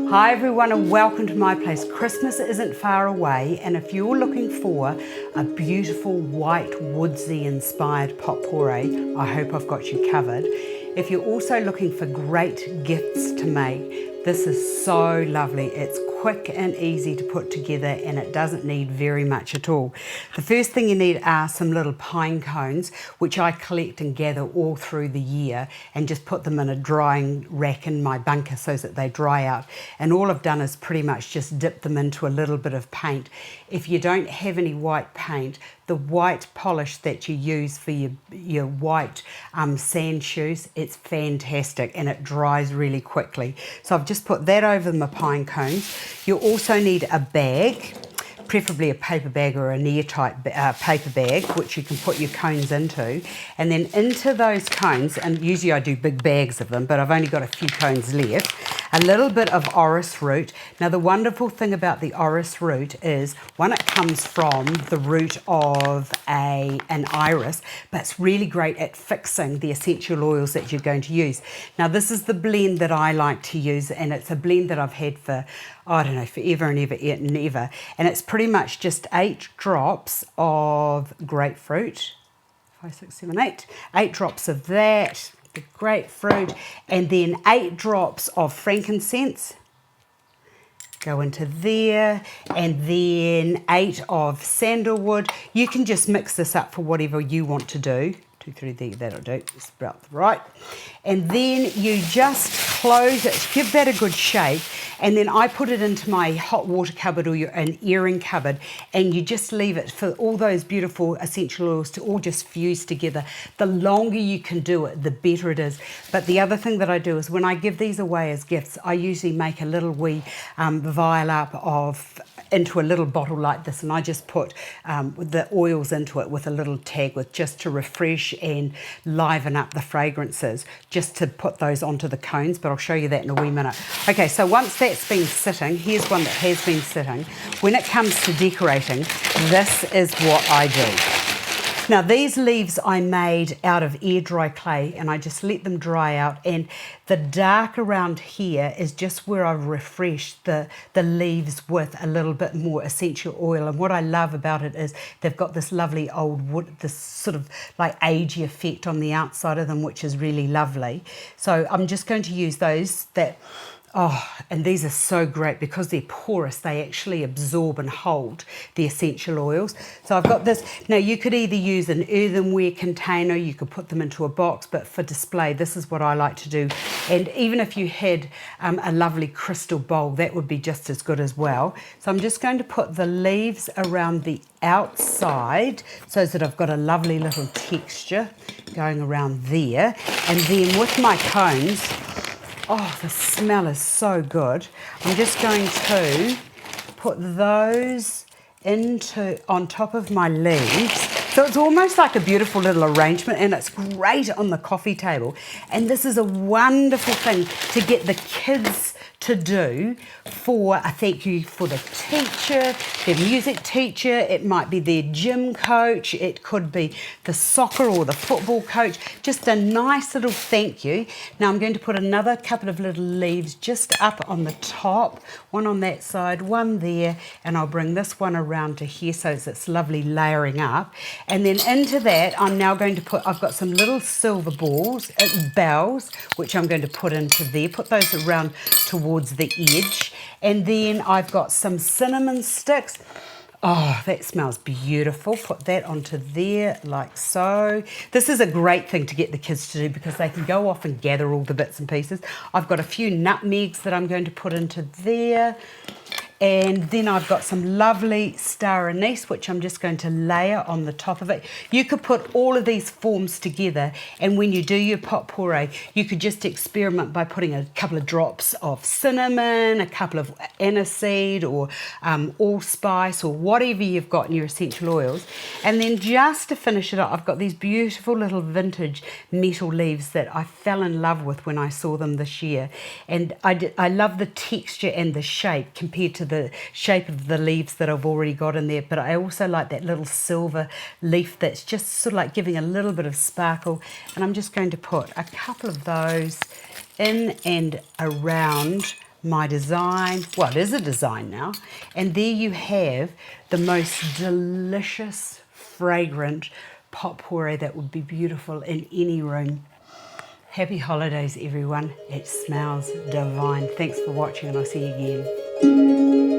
Hi everyone and welcome to my place. Christmas isn't far away, and if you're looking for a beautiful white woodsy inspired potpourri, I hope I've got you covered. If you're also looking for great gifts to make, this is so lovely. It's quick and easy to put together, and it doesn't need very much at all. The first thing you need are some little pine cones, which I collect and gather all through the year and just put them in a drying rack in my bunker so that they dry out. And all I've done is pretty much just dip them into a little bit of paint. If you don't have any white paint, the white polish that you use for your white sand shoes, it's fantastic and it dries really quickly. So I've just put that over my pine cones. You'll also need a bag, preferably a paper bag or an airtight paper bag, which you can put your cones into. And then into those cones, and usually I do big bags of them, but I've only got a few cones left, a little bit of orris root. Now the wonderful thing about the orris root is, one, it comes from the root of an iris, but it's really great at fixing the essential oils that you're going to use. Now this is the blend that I like to use, and it's a blend that I've had for, I don't know, forever and ever. And it's pretty much just 8 drops of grapefruit, 5, 6, 7, 8. 8 drops of that, the grapefruit, and then 8 drops of frankincense go into there, and then 8 of sandalwood. You can just mix this up for whatever you want to do. 2, 3 there, that'll do, it's about right. And then you just close it, give that a good shake, and then I put it into my hot water cupboard or an airing cupboard, and you just leave it for all those beautiful essential oils to all just fuse together. The longer you can do it, the better it is. But the other thing that I do is, when I give these away as gifts, I usually make a little wee vial up of into a little bottle like this, and I just put the oils into it with a little tag, with just to refresh and liven up the fragrances, just to put those onto the cones, but I'll show you that in a wee minute. Okay, so once that's been sitting, here's one that has been sitting. When it comes to decorating, this is what I do. Now these leaves I made out of air dry clay, and I just let them dry out, and the dark around here is just where I've refreshed the leaves with a little bit more essential oil. And what I love about it is they've got this lovely old wood, this sort of like agey effect on the outside of them, which is really lovely. So I'm just going to use those that, oh, and these are so great because they're porous. They actually absorb and hold the essential oils. So I've got this. Now you could either use an earthenware container, you could put them into a box, but for display, this is what I like to do. And even if you had a lovely crystal bowl, that would be just as good as well. So I'm just going to put the leaves around the outside so that I've got a lovely little texture going around there. And then with my cones, oh, the smell is so good. I'm just going to put those on top of my leaves. So it's almost like a beautiful little arrangement, and it's great on the coffee table. And this is a wonderful thing to get the kids to do for a thank you for the teacher, their music teacher, it might be their gym coach, it could be the soccer or the football coach, just a nice little thank you. Now I'm going to put another couple of little leaves just up on the top, one on that side, one there, and I'll bring this one around to here so it's lovely layering up. And then into that, I'm now going to put, I've got some little silver bells, which I'm going to put into there, put those around towards the edge. And then I've got some cinnamon sticks. Oh, that smells beautiful. Put that onto there like so. This is a great thing to get the kids to do because they can go off and gather all the bits and pieces. I've got a few nutmegs that I'm going to put into there. And then I've got some lovely star anise, which I'm just going to layer on the top of it. You could put all of these forms together, and when you do your potpourri, you could just experiment by putting a couple of drops of cinnamon, a couple of aniseed, or allspice, or whatever you've got in your essential oils. And then just to finish it up, I've got these beautiful little vintage metal leaves that I fell in love with when I saw them this year. And I love the texture and the shape compared to the shape of the leaves that I've already got in there, but I also like that little silver leaf that's just sort of like giving a little bit of sparkle. And I'm just going to put a couple of those in and around my design. Well, it is a design now. And there you have the most delicious, fragrant potpourri that would be beautiful in any room. Happy holidays, everyone. It smells divine. Thanks for watching, and I'll see you again.